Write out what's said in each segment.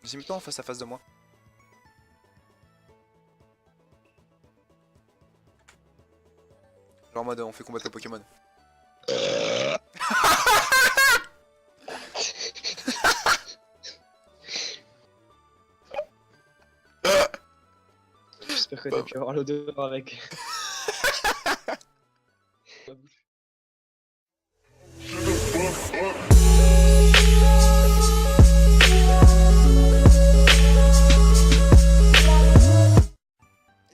Vas-y, mets-toi en face à face de moi. Genre en mode on fait combattre le Pokémon. J'espère que t'as pu avoir l'odeur avec. Ma bouche.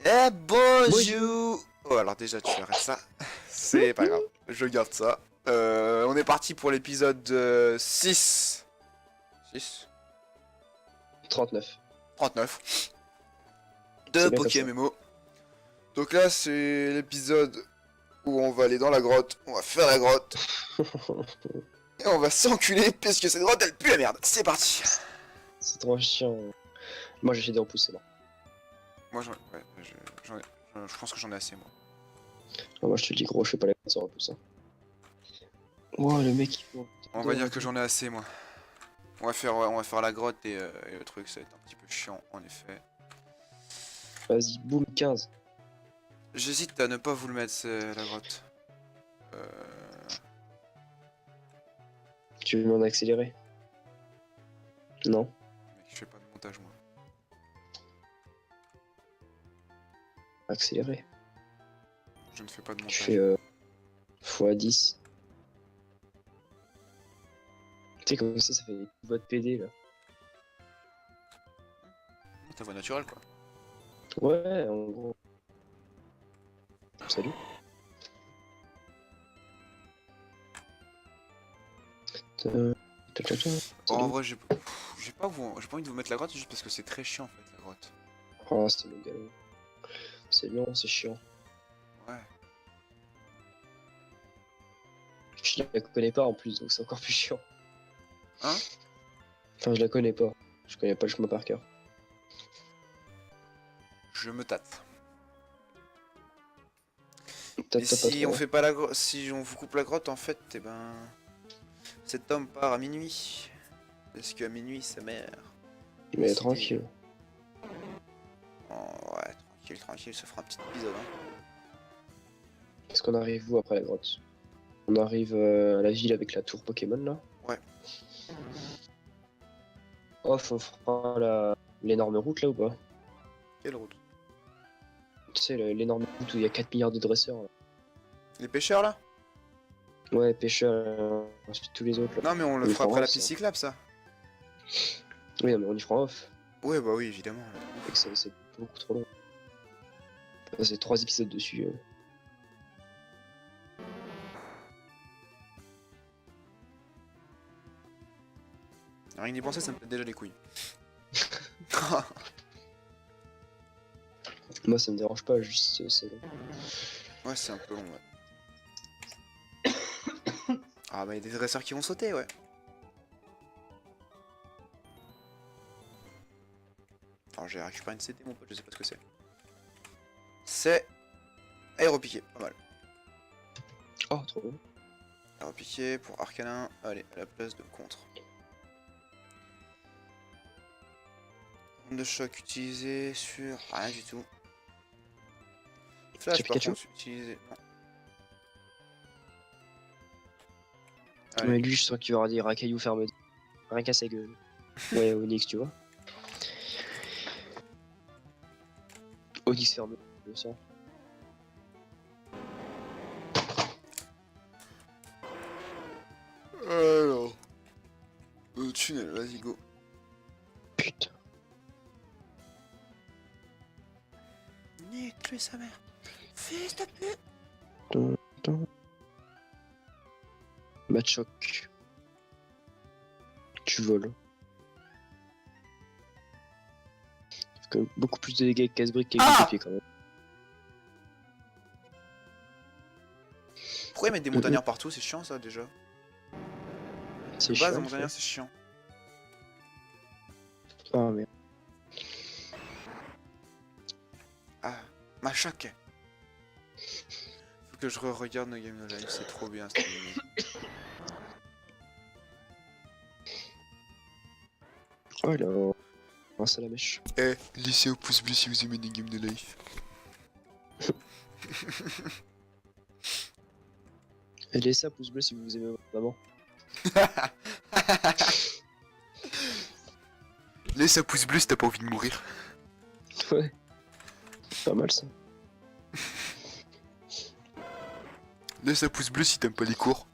Eh bonjour. Oh alors déjà tu arrêtes ça. C'est pas grave, je garde ça. On est parti pour l'épisode 6. 6 39. 39 de C'est bien comme ça. PokéMMO. Donc là c'est l'épisode où on va aller dans la grotte, on va faire la grotte et on va s'enculer parce que cette grotte elle pue la merde. C'est parti. C'est trop chiant. Moi j'essaie de repousser là. Moi je pense que j'en ai assez moi. Ah, moi je te le dis gros, je fais pas la peine sans repousser. Oh le mec il faut... On va dire que j'en ai assez moi. On va faire la grotte et le truc ça va être un petit peu chiant en effet. Vas-y, boum, 15. J'hésite à ne pas vous le mettre la grotte. Tu veux m'en accélérer? Non. Mec, je fais pas de montage moi. Accélérer. Je ne fais pas de Tu montage. fais x10. Tu sais comme ça fait une voix de PD là. Ta voix naturelle quoi. Ouais, en gros. Salut. En vrai j'ai pas envie de vous mettre la grotte juste parce que c'est très chiant en fait la grotte. Oh, c'est méga long. C'est long, c'est chiant. Ouais. Je la connais pas en plus, donc c'est encore plus chiant. Hein? Enfin, je la connais pas. Je connais pas le chemin par cœur. Je me tâte. T'as Et pas si trop, on hein. fait pas la grotte, si on vous coupe la grotte en fait, et ben cet homme part à minuit. Parce qu'à minuit sa mère. Mais décidé- tranquille. Oh, ouais, tranquille, tranquille, ça fera un petit épisode hein. Est-ce qu'on arrive où après la grotte? On arrive à la ville avec la tour Pokémon là. Ouais. Off, on fera l'énorme route là ou pas? Quelle route? Tu sais, l'énorme route où il y a 4 milliards de dresseurs là. Les pêcheurs là? Ouais, pêcheur, ensuite tous les autres là. Non mais on le y fera fera après la off, piste ça. cyclable ça. Oui, non, mais on y fera off. Ouais bah oui évidemment. Fait que c'est beaucoup trop long. Enfin, c'est 3 épisodes dessus. Rien d'y penser ça me pète déjà les couilles. Moi ça me dérange pas, juste c'est long. Ouais c'est un peu long ouais. Ah bah y'a des dresseurs qui vont sauter ouais. Alors j'ai récupéré une CT mon pote, je sais pas ce que c'est. C'est aéropiqué, pas mal. Oh, trop long. Aéropiqué pour Arcanin, allez à la place de contre. Onde de choc utilisé sur rien du tout. Flash C'est par Pikachu? contre utilisé. Non. Mais Allez. lui, je sens qu'il va dire un caillou ferme. Rien qu'à sa gueule. Ouais, Onyx, tu vois. Onyx ferme, je le sens. Alors. Le tunnel, vas-y go. Putain. Nique, tuer sa mère. Fils de pute. Machoc. Tu voles. Fait que beaucoup plus de dégâts avec casse-brique qu'avec des pieds quand même. Pourquoi ils mettent des montagnards partout? C'est chiant ça déjà. C'est De base, un chiant. montagnard c'est chiant. Ah merde. Ah, Machoc. Faut que je re-regarde nos games de live, c'est trop bien cette musique. Oh là. grâce à la mèche. Eh, laissez un pouce bleu si vous aimez des games de life. Et laissez un pouce bleu si vous aimez votre maman. Laisse un pouce bleu si t'as pas envie de mourir. Ouais. Pas mal ça. Laisse un pouce bleu si t'aimes pas les cours.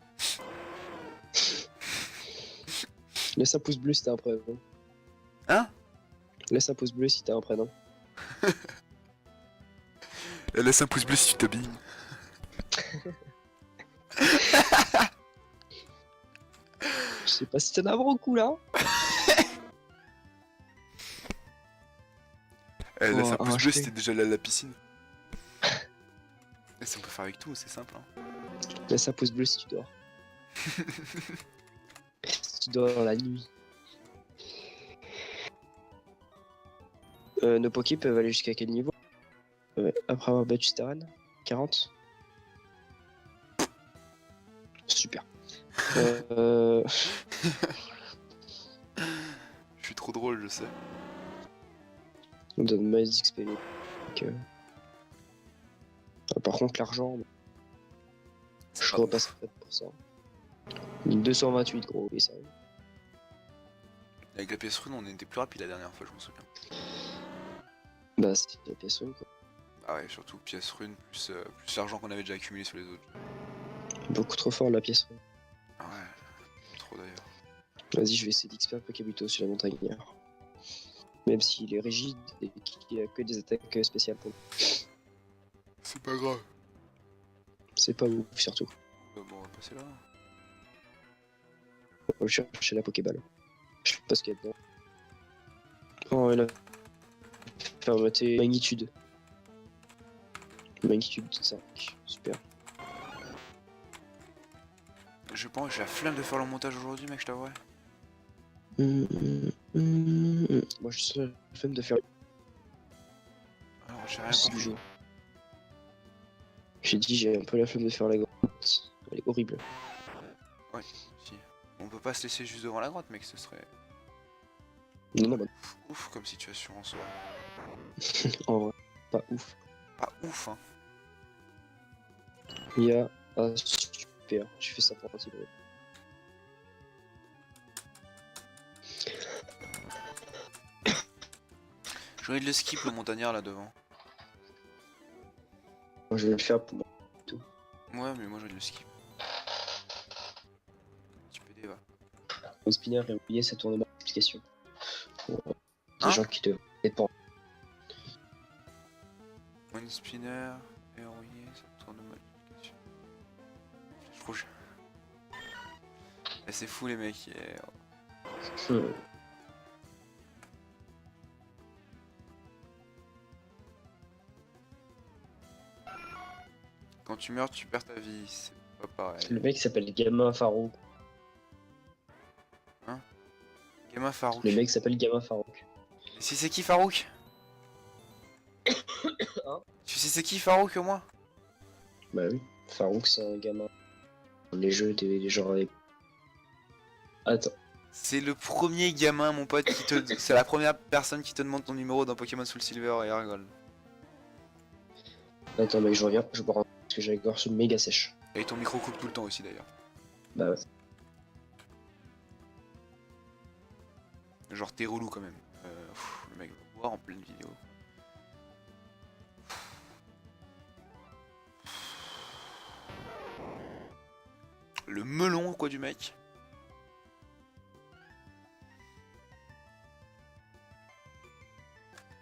Laisse un pouce bleu si t'as un prénom. Hein? Laisse un pouce bleu si t'as un prénom. Laisse un pouce bleu si tu t'habilles. Je sais pas si t'en as un gros coup là. Laisse un Oh, pouce bleu si acheter. t'es déjà allé à la piscine. Et ça on peut faire avec tout, c'est simple. Hein. Laisse un pouce bleu si tu dors. Si tu dors la nuit. Nos pokés peuvent aller jusqu'à quel niveau? Après avoir battu Staran 40. Super. Je suis trop drôle, je sais. On donne max XP. Donc, par contre, l'argent, je pas repasserai pour ça. 228 gros, et ça. Avec la pièce rune, on était plus rapide la dernière fois, je m'en souviens. Bah, c'est la pièce rune, quoi. Ah ouais, surtout pièce rune plus l'argent qu'on avait déjà accumulé sur les autres. Beaucoup trop fort la pièce rune. Ah ouais, trop d'ailleurs. Vas-y, je vais essayer d'XP un peu Kabuto sur la montagnard. Même s'il est rigide et qu'il a que des attaques spéciales pour lui. C'est pas grave. C'est pas ouf, surtout. Bon, on va passer là. On va chercher la Pokéball. Je sais pas ce qu'il y a dedans. Oh, elle a fermeté magnitude. Magnitude 5. Super. Je pense que j'ai la flemme de faire le montage aujourd'hui, mec, je t'avouerai. Moi, je suis la flemme de faire Alors, j'ai rien le compris. jeu. J'ai dit, j'ai un peu la flemme de faire la grotte. Elle est horrible. Ouais, si. On peut pas se laisser juste devant la grotte, mec, ce serait Non, non, bah, ouf comme situation en soi. en vrai, pas ouf. Pas ouf, hein. Il y a. Ah, super. Je fais ça pour un petit peu. J'ai envie de le skip le montagnard là devant. Moi, je vais le faire pour moi. Ouais, mais moi j'ai envie de le skip. Petit PD va. Mon spinner a oublié sa tourne d'explication. Pour des Hein gens qui devaient être pour. One spinner, verrouillé, ça tourne de modification. Je trouve. Eh, c'est fou les mecs. Quand tu meurs, tu perds ta vie. C'est pas pareil. Le mec s'appelle Gamin Farouk. Gamin Farouk. Le mec s'appelle Gamin Farouk. Et si c'est qui Farouk? Hein? Tu sais c'est qui Farouk au moins? Bah oui. Farouk, c'est un gamin. Les jeux, des gens avec. Attends. C'est le premier gamin, mon pote, qui te. C'est la première personne qui te demande ton numéro dans Pokémon Soul Silver et Argol. Attends, mec, je reviens. Je bois un. Parce que j'ai la gorge méga sèche. Et ton micro coupe tout le temps aussi d'ailleurs. Bah ouais. Genre t'es relou quand même. Le mec va boire en pleine vidéo. Le melon quoi du mec.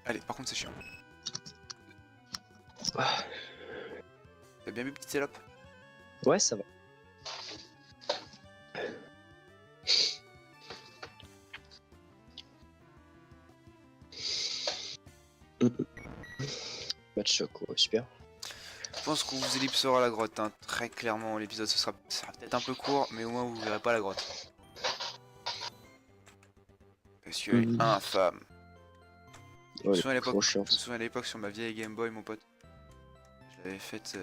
Allez, par contre c'est chiant. Ah. T'as bien vu petite salope? Ouais, ça va. Match choc, ouais, super. Je pense qu'on vous ellipsera la grotte, hein. Très clairement l'épisode ce sera peut-être un peu court, mais au moins vous verrez pas la grotte. Parce que infâme. Je me Ouais, souviens à l'époque, trop je chiant. me souviens à l'époque sur ma vieille Game Boy, mon pote. Je l'avais faite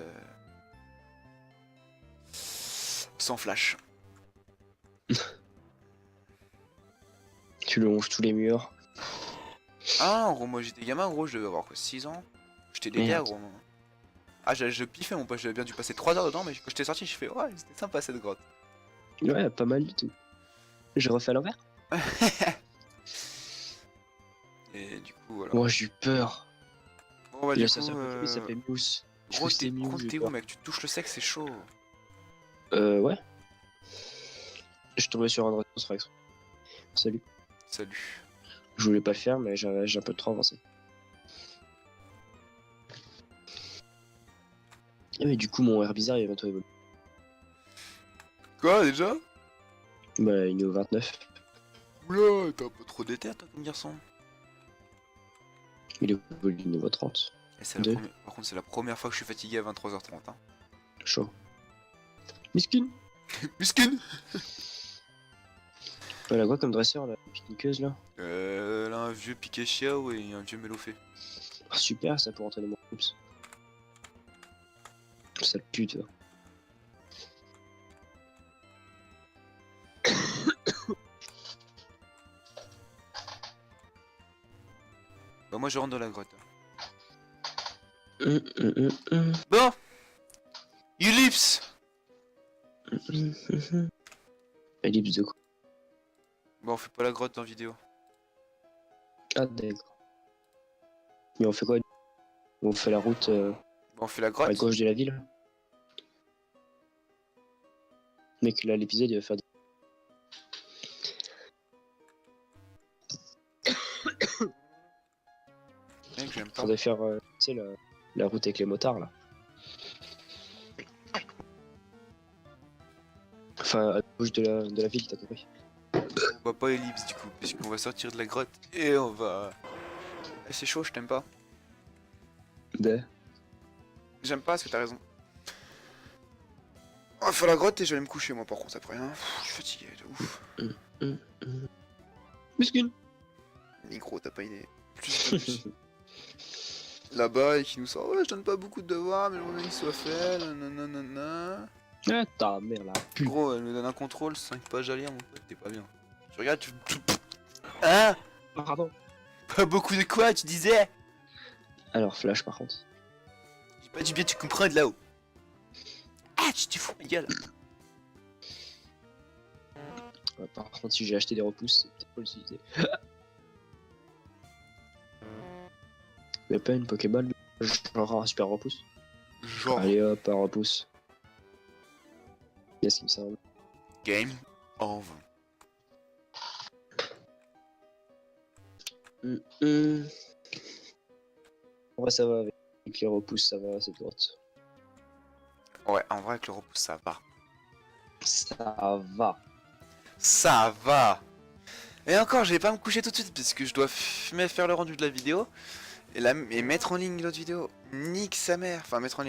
sans flash. Tu longes tous les murs. Ah, gros, moi j'étais gamin, gros, je devais avoir quoi, 6 ans. J'étais déter, Merde. gros. Ah, je piffais mon pote, j'avais bien dû passer 3 heures dedans, mais quand j'étais sorti, je fais, ouais, c'était sympa cette grotte. Ouais, pas mal du tout. J'ai refait à l'envers. Et du coup, voilà. Moi, j'ai eu peur. Bon, bah, Et du la coup, sorcière Pokémon, il s'appelait Mousse. Je gros, trouve que c'était par Mew, contre, j'ai t'es où, peur. mec? Tu te touches le sexe, c'est chaud. Ouais. Je suis tombé sur un Rex. Salut. Salut. Je voulais pas le faire, mais j'ai un peu trop avancé. Ah, mais du coup, mon Herbizarre, il va bientôt évoluer. Quoi, déjà? Bah, il est au 29. Oula, t'es un peu trop déter, toi, comme garçon. Il évolue niveau 30. Et c'est la Deux. première... Par contre, c'est la première fois que je suis fatigué à 23h30. Hein. Chaud. Miskin. Muskin. Elle a quoi comme dresseur, la pique-niqueuse, là? Là, un vieux piqué chiao et un vieux mélofé. Ah, super, ça pour entraîner mon oups. Sale pute, va. Bah, moi, je rentre dans la grotte. Hum, hum, hum, hum. Bon. Ellipse. Ellipse de quoi? Bon, on fait pas la grotte en vidéo. Ah, d'accord. Mais on fait quoi? On fait la route Bon, on fait la à grotte. gauche de la ville? Mec, là, l'épisode, il va faire des... Mec, j'aime pas. Faudrait faire, tu sais, la route avec les motards, là. Enfin, à gauche de la ville, t'as compris? On va pas ellipse du coup, parce qu'on va sortir de la grotte et on va... Eh, c'est chaud, je t'aime pas. De... J'aime pas parce que t'as raison. On va faire la grotte et je vais aller me coucher moi par contre après. Hein. Je suis fatigué de ouf. Miskin. Micro, t'as pas idée. Plus de plus. Là-bas et qui nous sort, ouais, je donne pas beaucoup de devoirs, mais mon avis soit fait, nanana. Ah, ta mère, là. Gros, elle me donne un contrôle, 5 pages à lire, mon pote, t'es pas bien. Tu regardes, tu... Hein? Pardon. Pas beaucoup de quoi, tu disais? Alors, Flash, par contre. J'ai pas du bien, tu comprends de là-haut. Ah, tu te fous ma gueule. Ouais, par contre, si j'ai acheté des repousses, c'est peut-être pas l'utiliser. Mais pas une Pokéball, genre un super repousse. Genre, Allez hop, un repousse. Qu'est-ce qui me semble? game over. En vrai, ça va avec les repousses, ça va, c'est droite. Ouais, en vrai, avec le repousse, ça va. Ça va. Ça va. Et encore, je vais pas me coucher tout de suite parce que je dois faire le rendu de la vidéo et mettre en ligne l'autre vidéo. Nique sa mère. Enfin, mettre en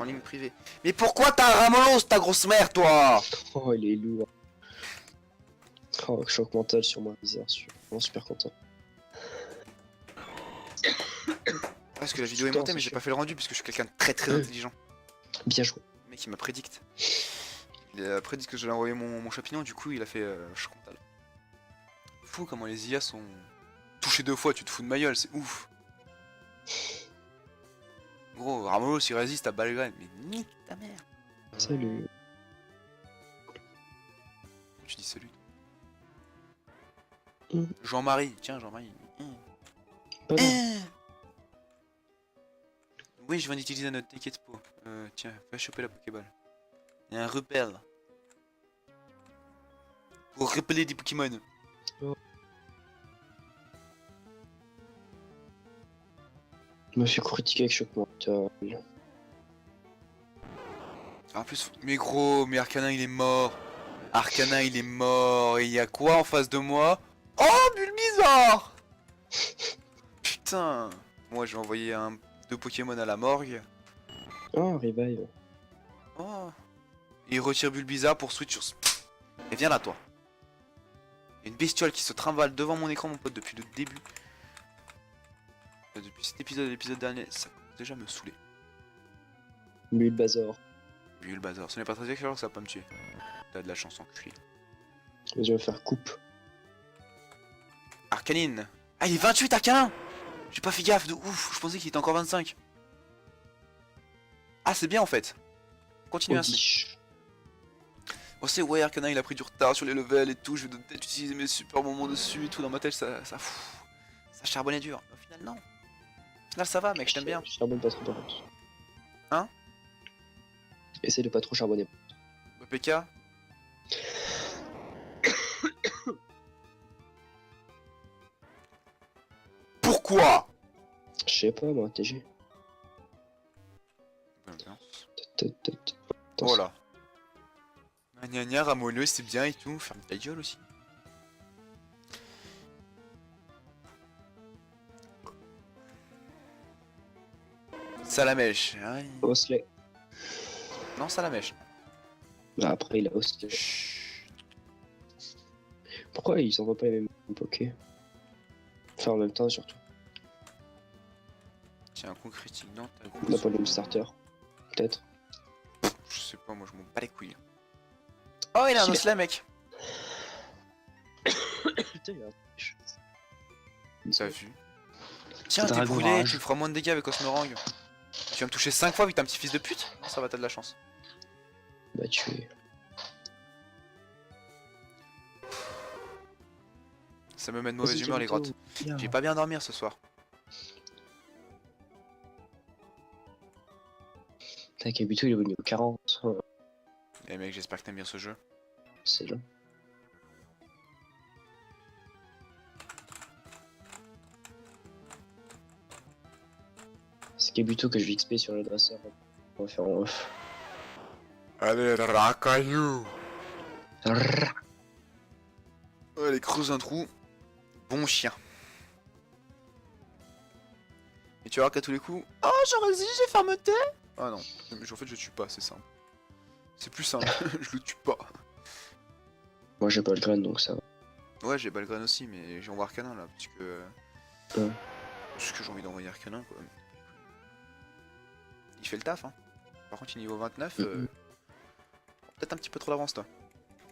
ligne privée. Mais pourquoi t'as un ramolos, ta grosse mère, toi? Oh, il est lourd. Oh, choc mental sur moi, bizarre, je suis vraiment super content. Parce que la vidéo est Putain, montée, mais c'est j'ai sûr. pas fait le rendu parce que je suis quelqu'un de très très intelligent. Bien joué. Le mec, il m'a prédicte. Il a prédit que j'allais envoyer mon champignon, du coup, il a fait choc mental. Fou comment les IA sont touchés 2 fois, tu te fous de ma gueule, c'est ouf. Gros, Ramolos il résiste à Balgraine, mais nique ta mère. Salut. Tu dis salut. Mm. Jean-Marie, tiens Jean-Marie. Pas mal. Oui, je viens d'utiliser notre ticket de peau. Tiens, va choper la Pokéball. Il y a un repel. Pour repeller des Pokémon. Je me suis critiqué avec choc mental. En plus, mais gros, mais Arcanin il est mort. Arcanin il est mort. Et il y a quoi en face de moi? Oh, Bulbizarre. Putain. Moi je vais envoyer 2 Pokémon à la morgue. Oh, revive. Oh. Et il retire Bulbizarre pour switch sur... Et viens là toi. Il y a une bestiole qui se trimballe devant mon écran mon pote depuis le début. Depuis cet épisode et l'épisode dernier, ça commence déjà à me saouler. Bulbasaur. Bulbazar, ce n'est pas très excellent, ça va pas me tuer. T'as de la chance en cul. Je vais faire coupe. Arcanine. Ah, il est 28 Arcanin. J'ai pas fait gaffe de ouf, je pensais qu'il était encore 25. Ah, c'est bien en fait. Continue ainsi. Odish. On sait, ouais, Arcanin il a pris du retard sur les levels et tout, je vais peut-être utiliser mes super moments dessus et tout, dans ma tête ça charbonnait dur. Mais au final, non. Au final, ça va, mec, je t'aime bien. Charbonne pas trop par contre. Hein? Essaye de pas trop charbonner. PK. Pourquoi? Je sais pas moi, TG. Voilà. Gna gna ramoleux, c'est bien et tout, ferme ta gueule aussi. Salamèche. Ah, Osley. non, Salamèche. Ah, après il a Osley. Chut. Pourquoi ils s'envoient pas les mêmes Poké? Enfin en même temps surtout. Tiens, un coup critique dans ta On n'a pas le même starter. Peut-être. Je sais pas, moi je m'en bats les couilles. Oh, il a un Super. osselet, mec. Putain, il a T'as vu? Tiens, t'es Dragon brûlé, Rage. tu me feras moins de dégâts avec Osmerang. Tu vas me toucher 5 fois avec un petit fils de pute? Non, ça va, t'as de la chance. Bah tu es. Ça me met de mauvaise humeur les grottes. J'ai pas bien dormir ce soir. T'as Kabuto il est venu au 40. Eh mec, j'espère que t'aimes bien ce jeu. C'est là. C'est Kabuto que je vais XP sur le dresseur. On va faire en off. Allez, racaillou. Rrrr. Allez, creuse un trou. Bon chien. Et tu vas voir qu'à tous les coups... Oh, j'aurais dit, j'ai fermeté. Ah non, en fait je tue pas, c'est simple. C'est plus simple, je le tue pas. Moi j'ai pas le grain donc ça va. Ouais, j'ai Balgren aussi, mais j'ai envoyé Arcanin là, parce que... Ouais. Parce que j'ai envie d'envoyer Arcanin quoi. Il fait le taf hein. Par contre il est niveau 29, peut-être un petit peu trop d'avance toi.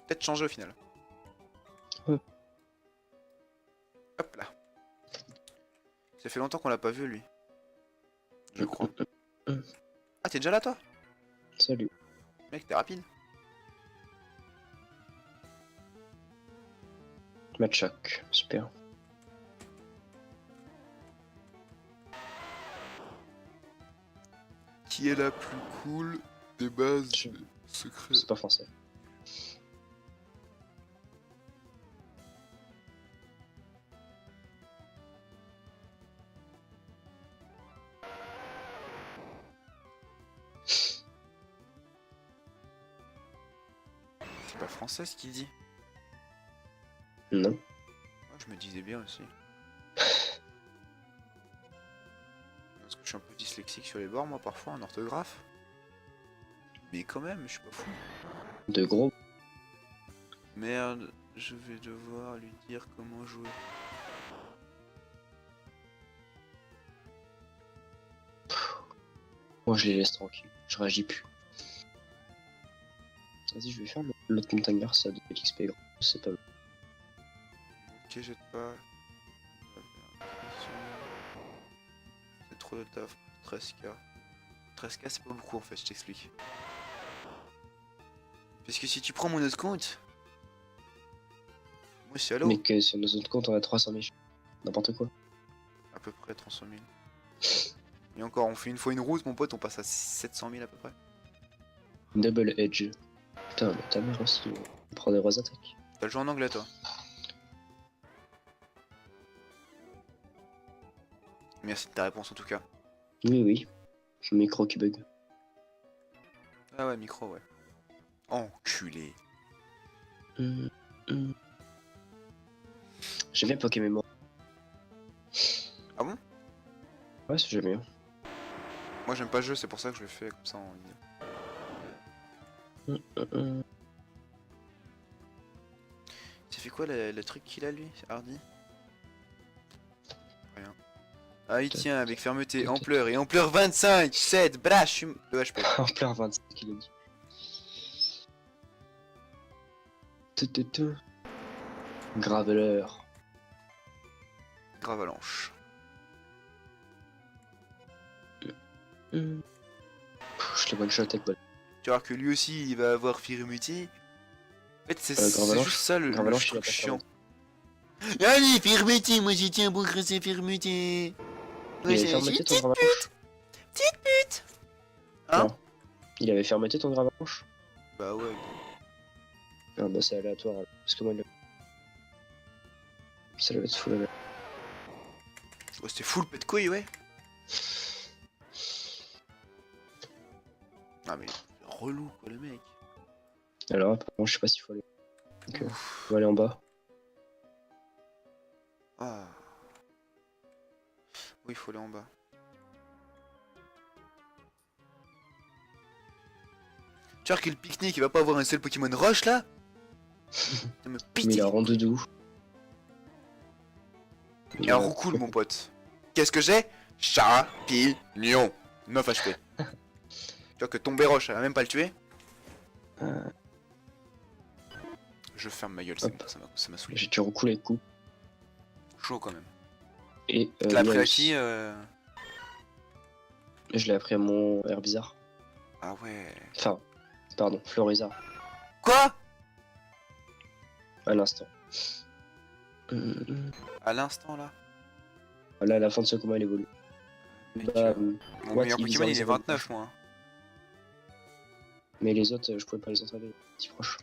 Peut-être changer au final. Ouais. Hop là. Ça fait longtemps qu'on l'a pas vu lui. Je crois. Ah t'es déjà là toi? Salut. Mec t'es rapide. Match choc, super. Qui est la plus cool des bases Je- secrets? C'est pas français. C'est pas français ce qu'il dit. Non. Moi je me disais bien aussi. Parce que je suis un peu dyslexique sur les bords moi parfois en orthographe. Mais quand même, je suis pas fou. De gros. Merde, je vais devoir lui dire comment jouer. Moi je les laisse tranquilles. Je réagis plus. Vas-y, je vais faire l'autre montagnard, ça de l'XP gros. C'est pas mal. Ok, jette pas. C'est trop de taf. 13k. 13k c'est pas beaucoup en fait, je t'explique. Parce que si tu prends mon autre compte... Moi c'est allô. Mais que sur nos autres comptes on a 300 000. N'importe quoi. À peu près 300 000. Et encore, on fait une fois une route mon pote, on passe à 700 000 à peu près. Double edge. Putain, mais ta mère aussi. On prend des vraies attaques. T'as le jeu en anglais toi? Merci de ta réponse en tout cas. Oui, oui. Micro qui bug. Ah ouais, micro ouais. Enculé. Hum, hum. J'aime bien Pokémon. Ah bon? Ouais, c'est jamais bien. Moi j'aime pas le jeu, c'est pour ça que je le fais comme ça en vidéo. Ça fait quoi le truc qu'il a lui, Hardy? Rien. Ah il tient avec fermeté, ampleur et ampleur 25, 7, brash, de HP. En plein 25 qu'il a dit. Graveleur. Gravalanche. Je l'ai one shot avec balle. Tu vas voir que lui aussi il va avoir Firmuti. En fait, c'est Gravalanche. juste ça le Gravalanche, il a truc pas chiant. Allez, Firmuti, moi j'y tiens pour grâce Firmuti. Il avait fermeté ton Gravalanche? Hein? Non. Il avait fermeté ton Gravalanche? Bah ouais. Ah bah c'est aléatoire, parce que moi il... Ça doit être full aléatoire. Oh, c'était full pet de couille, ouais. Ah mais relou quoi le mec. Alors apparemment je sais pas s'il faut aller. Donc on va aller en bas. Ah. Oui, il faut aller en bas. Tu vois que le pique-nique il va pas avoir un seul Pokémon roche là? Ça me Mais pitié. il a Rondoudou. Et un roucoule mon pote. Qu'est-ce que j'ai? Champignon. 9 HP. Tu vois que tomber roche, elle va même pas le tuer. Je ferme ma gueule, Hop. ça m'a saoulé. J'ai tué Roucoule avec coup. Chaud quand même. Et Tu l'as appris à Miaus. qui Je l'ai appris à mon Herbizarre. Ah ouais. Enfin, pardon, Florizard. Quoi? À l'instant. À l'instant là. Là, à la fin de ce combat, il évolue. Mec, Bah, mon what, meilleur il Pokémon il est vise 29 moi. mais les autres, je pouvais pas les entraîner, si proches.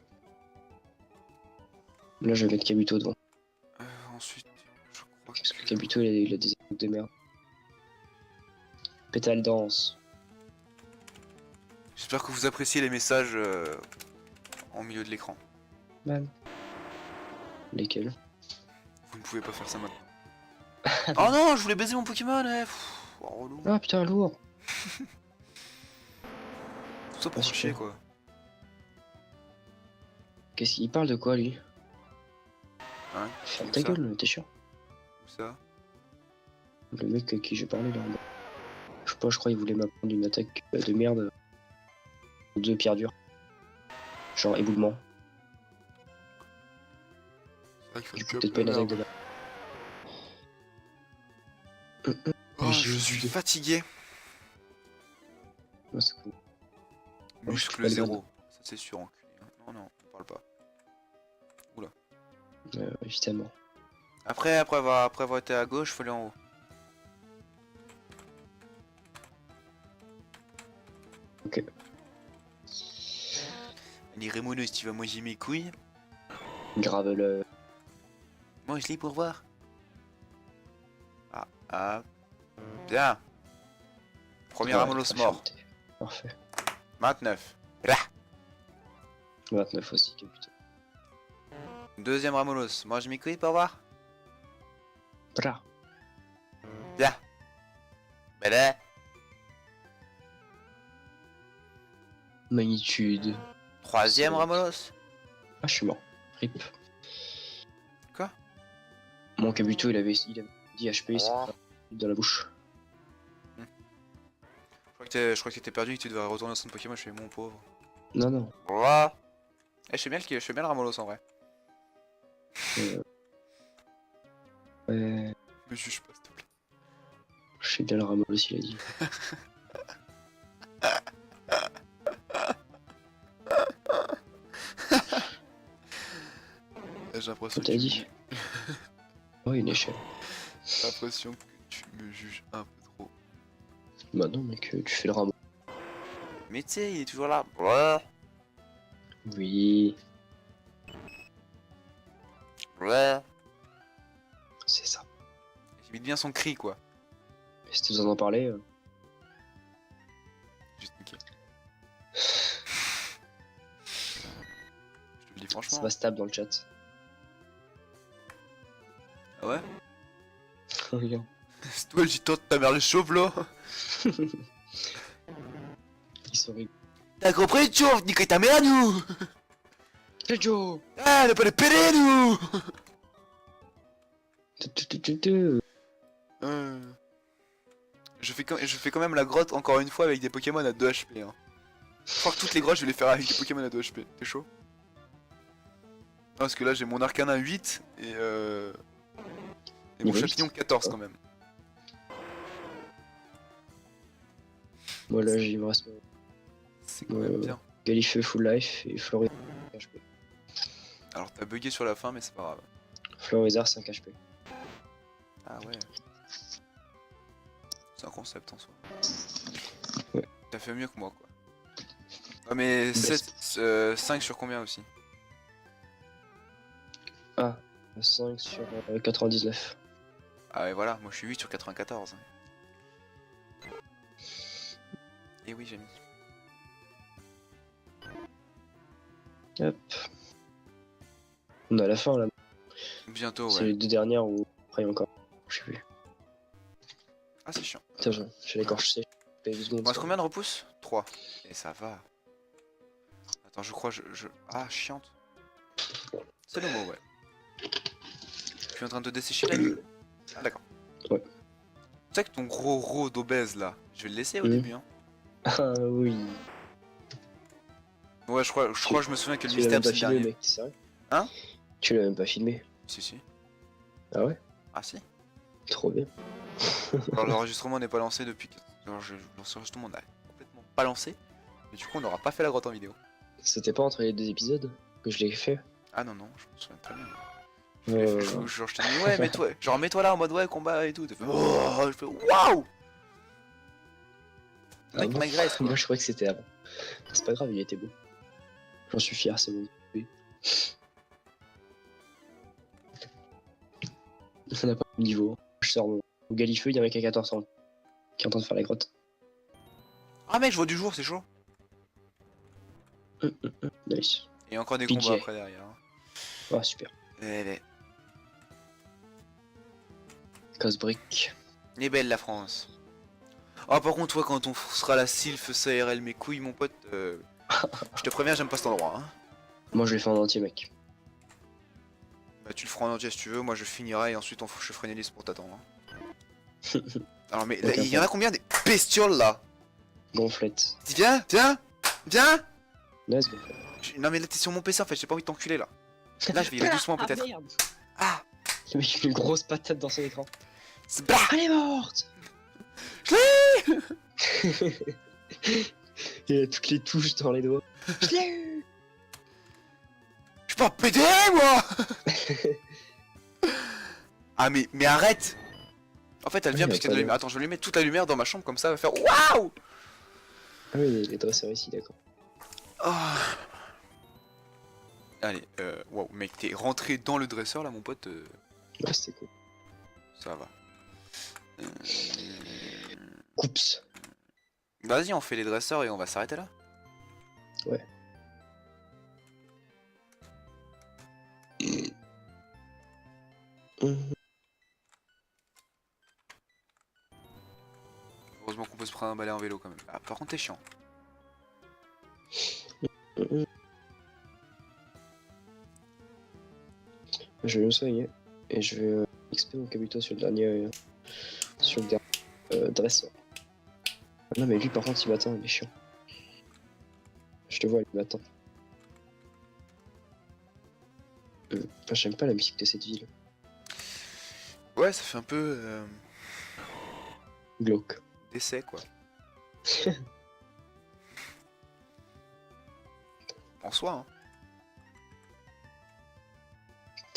Là, je vais mettre Kabuto devant. Ensuite, je crois Parce que Kabuto, il a des attaques de merde. Pétale danse. J'espère que vous appréciez les messages en milieu de l'écran. Man. Lesquels? Vous ne pouvez pas faire ça maintenant. Oh non, je voulais baiser mon Pokémon, oh, relou. Ah putain, lourd. Tout ça pour Ah, se chier super. quoi. Qu'est-ce qu'il parle de quoi, lui? Hein? Ferme Où ta ça? gueule, t'es chiant. Où ça? Le mec à qui j'ai parlé là. Je sais pas, je crois qu'il voulait m'apprendre une attaque de merde. De pierre dure. Genre éboulement. C'est vrai qu'il faut Du que coup, peut-être pas une attaque de merde. Oh, J'ai je suis oublié. fatigué. Ouais, c'est cool. Muscle pas le 0. Ça c'est sûr, enculé. Non, non, on parle pas. Évidemment. Après avoir été à gauche, faut aller en haut. Ok. Allez, Rémono, si tu vas manger mes couilles. Gravel. Mange-les pour voir. Ah. Bien. Premier Amolos mort. Parfait. 29. 29 aussi, Kabuto. Deuxième Ramolos. Mange mes couilles pour voir. Bra. Bien. Bada. Magnitude. Troisième Ramolos. Ah, je suis mort. Rip. Quoi? Mon Kabuto, il avait 10 HP, c'est pas dans la bouche. Je crois que t'étais perdu et que tu devrais retourner dans son Pokémon. Je fais mon pauvre. Non, non. Voilà. Je fais bien le Ramolos en vrai. Ouais. Me juge pas, s'il te plaît. Je sais bien le Ramolos, il a dit. J'ai l'impression T'as dit? Oh, une échelle. J'ai l'impression que tu me juges un peu trop. Bah non, mec, tu fais le Ramolos. Mais tu sais, il est toujours là. Ouais. Oui, Ouais. c'est ça. J'imite bien son cri quoi. Et si t'as besoin d'en parler, Juste niqué. Je te le dis ça franchement. va stable dans le chat. Ah ouais? Regarde. C'est toi le gitan de ta mère le chauve là. Ils sont rigolos. T'as compris le chauve? Niquez ta mère nous. Hey Joe! Ah, on a pas de pédé nous. Je fais quand même la grotte encore une fois avec des Pokémon à 2 HP hein. Je crois que toutes les grottes je vais les faire avec des Pokémon à 2 HP. T'es chaud? Non, parce que là j'ai mon Arcanin 8 et Et mon Niveau champignon 8. 14 quand même. Moi là, il me reste C'est quand même bien. Galifeu full life et Florizard 5 HP. Alors t'as bugué sur la fin, mais c'est pas grave. Florizard 5 HP. Ah ouais. C'est un concept en soi. Ouais. T'as fait mieux que moi quoi. Ah mais Best. 5 sur combien aussi? Ah, 5 sur 99. Ah et voilà, moi je suis 8 sur 94. Et oui j'ai mis. Hop. On est à la fin là. Bientôt C'est ouais. les deux dernières ou après encore. Je sais plus. Ah c'est chiant. Putain, j'ai l'écorche sèche. J'ai 2 secondes. On reste combien de repousses? 3. Et ça va. Attends je crois Ah chiante. C'est le mot ouais. Je suis en train de dessécher la nuit. Ah d'accord. Ouais. Tu sais que ton gros ro d'obèse là, je vais le laisser au Mhm. début hein. Ah oui. Ouais je crois je me souviens que le Tu l'as même mystère pas c'est le filmé, dernier. mec, c'est vrai? Hein? Tu l'as même pas filmé. Si si. Ah ouais? Ah si. Trop bien. Alors l'enregistrement n'est pas lancé depuis que... Alors, l'enregistrement n'est complètement pas lancé. Mais du coup on n'aura pas fait la grotte en vidéo. C'était pas entre les deux épisodes que je l'ai fait? Ah non non, je me souviens très bien. Euh, Genre je te dis ouais mets-toi, genre mets-toi là en mode ouais combat et tout. Tu fais oh, je fais waouh. Ah bon? My Grace quoi. Moi je croyais que c'était avant. C'est pas grave, il était beau. J'en suis fier, c'est mon bébé. On n'a pas le niveau. Je sors au Galifeu, il y a un mec à 14 ans qui est en train de faire la grotte. Ah mec je vois du jour, c'est chaud. Nice. Et encore des PJ. combats après derrière. Hein. Ah super. Elle Cosbrick. est belle la France. Ah par contre toi quand on sera la sylph CRL mes couilles mon pote, je te préviens j'aime pas cet endroit hein. Moi je l'ai fait en entier, mec. Bah tu le feras en entier si tu veux, moi je finirai et ensuite je ferai une liste pour t'attendre. Hein. Alors mais là, il y en a combien des bestioles là? Gonflette. Dis viens, viens, viens. Nice gonflette. Non mais là t'es sur mon PC en fait, j'ai pas envie de t'enculer là. Là je vais y aller doucement Ah peut-être. merde. Ah, Le mec a une grosse patate dans son écran. c'est bah. Elle est morte. Je Il a toutes les touches dans les doigts. Je l'ai eu. suis pas pédé moi. Ah mais arrête. En fait elle vient Oui, parce qu'il y a de la pas lumière. Attends je vais lui mettre toute la lumière dans ma chambre comme ça, elle va faire waouh. Ah oui, les dresseurs ici, d'accord. Oh. Allez, wow mec t'es rentré dans le dresseur là mon pote, Ah, c'était cool. ça va. Oups. Vas-y on fait les dresseurs et on va s'arrêter là. Ouais. Heureusement qu'on peut se prendre un balai en vélo quand même. Ah, par contre t'es chiant. Je vais me soigner et je vais XP mon Kabuto sur le dernier dresseur. Ah non mais lui par contre il m'attend, il est chiant. Je te vois, il m'attend. Enfin, j'aime pas la musique de cette ville. Ouais ça fait un peu Glauque. d'essai quoi. En soi hein.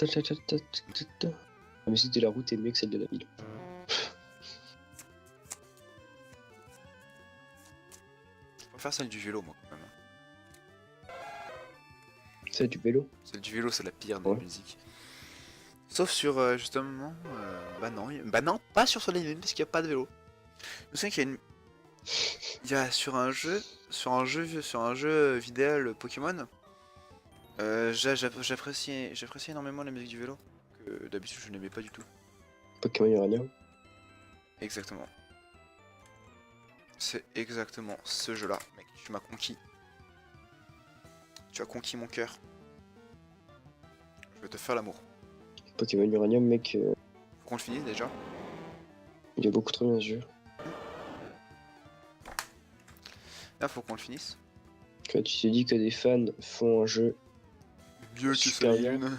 La musique de la route est mieux que celle de la ville. Je préfère celle du vélo moi quand même. C'est du vélo. Celle du vélo c'est la pire de Ouais. la musique. Sauf sur justement... bah non, pas sur Soleil Lune parce qu'il n'y a pas de vélo. Je sais qu'il y a une... Il y a sur un jeu vidéo Pokémon, j'apprécie énormément la musique du vélo, que d'habitude je n'aimais pas du tout. Pokémon Uranium. Exactement. C'est exactement ce jeu-là, mec, tu m'as conquis. Tu as conquis mon cœur. Je vais te faire l'amour. Pokémon Uranium, mec, Faut qu'on le finisse déjà. il est beaucoup trop bien ce jeu. Là, faut qu'on le finisse. Quand tu te dis que des fans font un jeu Mieux que Super Soleil bien. Lune.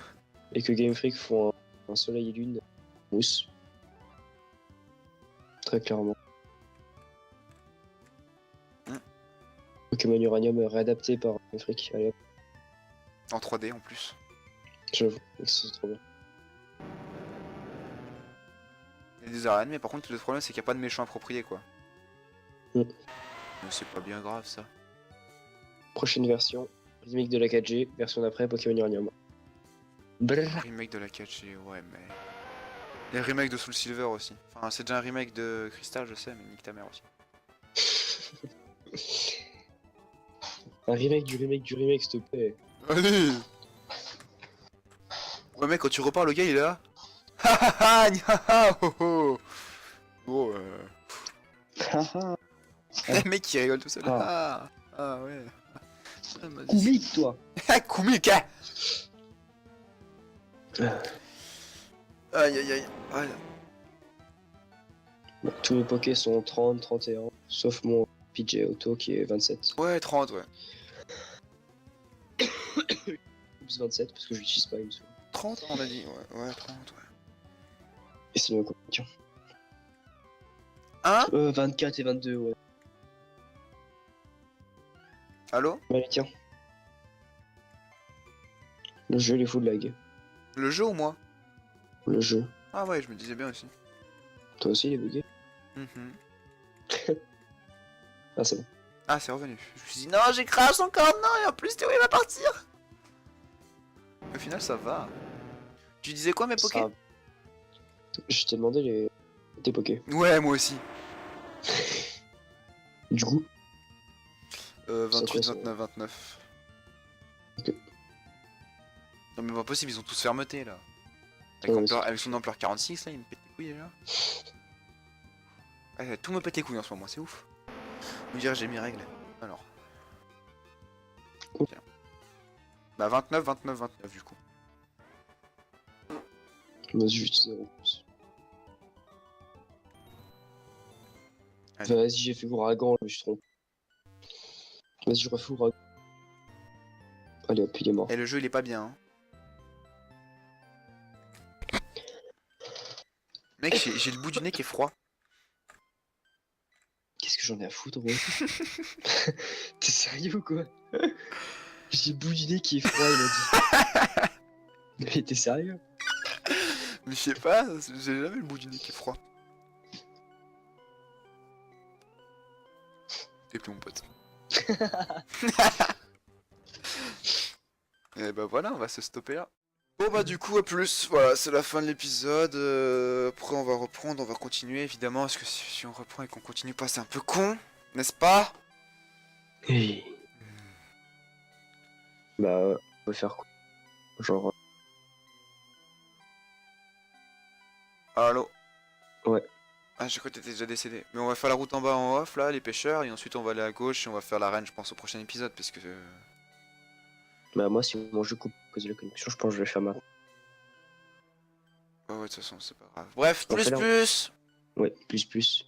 et que Game Freak font un Soleil et Lune mousse, Très clairement. Mm. Pokémon Uranium réadapté par Afrique. Allez hop, En 3D en plus. j'avoue, c'est trop bien. Il y a des araignées, mais par contre, le problème, c'est qu'il n'y a pas de méchant approprié, quoi. Mm. Mais c'est pas bien grave, ça. Prochaine version, remake de la 4G, version d'après Pokémon Uranium. Brrr. Remake de la 4G, ouais, mais... Et remake de Soul Silver aussi. Enfin, c'est déjà un remake de Crystal, je sais, mais nique ta mère aussi. Un remake du remake, s'il te plaît. Allez. Ouais, mec, quand tu repars, le gars, il est là. Ha ha ha, nya, ha, ho ho. Oh, le mec, il rigole tout seul. Ah, ah ouais. Ah, vas-y. Koumik, toi. Ah, Koumik, hein. Aïe, aïe, aïe. Aïe. Bon, tous mes Pokés sont 30, 31, sauf mon PJ Auto qui est 27. Ouais, 30, ouais. Plus 27 parce que je l'utilise pas, il me semble. 30, on a dit. Ouais, ouais, 30, ouais. Et c'est le tiens. Hein? 24 et 22, ouais. Allô? Allez, tiens. Le jeu, il est full lag. Le jeu ou moi? Le jeu. Ah ouais, je me disais bien aussi. Toi aussi, il est bugué. Mhm. Ah, c'est bon. Ah, c'est revenu. Je me suis dit, non, j'ai crash encore, non, et en plus, Théo, il va partir. Au final, ça va. Tu disais quoi, mes Poké? Ça- Je t'ai demandé tes Pokés. Ouais, moi aussi. Du coup, 28, Ça 29, 29. Ok. Non, mais pas possible, ils ont tous fermeté, là. Ouais, Avec son ampleur 46, là, il me pète les couilles, déjà. Ah, tout me pète les couilles en ce moment, c'est ouf. Vous dire j'ai mis règle. Alors. Cool. Tiens. Bah 29, 29, 29 du coup. vas-y, juste 0 plus. Allez. Vas-y, j'ai fait Ouragan, je me suis trompé. Vas-y, je refais Ouragan. Allez hop, il est mort. Et le jeu il est pas bien. Hein. Mec, j'ai le bout du nez qui est froid. Qu'est-ce que j'en ai à foutre, gros? T'es sérieux ou quoi? J'ai le bout du nez qui est froid, il a dit. Mais t'es sérieux? Mais je sais pas, j'ai jamais le bout du nez qui est froid. T'es plus mon pote. Et bah voilà, on va se stopper là. Bon bah du coup à plus, voilà c'est la fin de l'épisode, après on va reprendre, on va continuer évidemment, parce que si on reprend et qu'on continue pas c'est un peu con, n'est-ce pas? Hey. Bah, on va faire quoi? Genre, Allô? ouais. Ah j'ai cru que t'étais déjà décédé, mais on va faire la route en bas en off là, les pêcheurs, et ensuite on va aller à gauche et on va faire l'arène je pense au prochain épisode, parce que... Bah, moi, si mon jeu coupe à cause de la connexion, je pense que je vais le faire maintenant. Ouais ouais de toute façon c'est pas grave. Bref, On plus fait la- plus! Ouais, plus.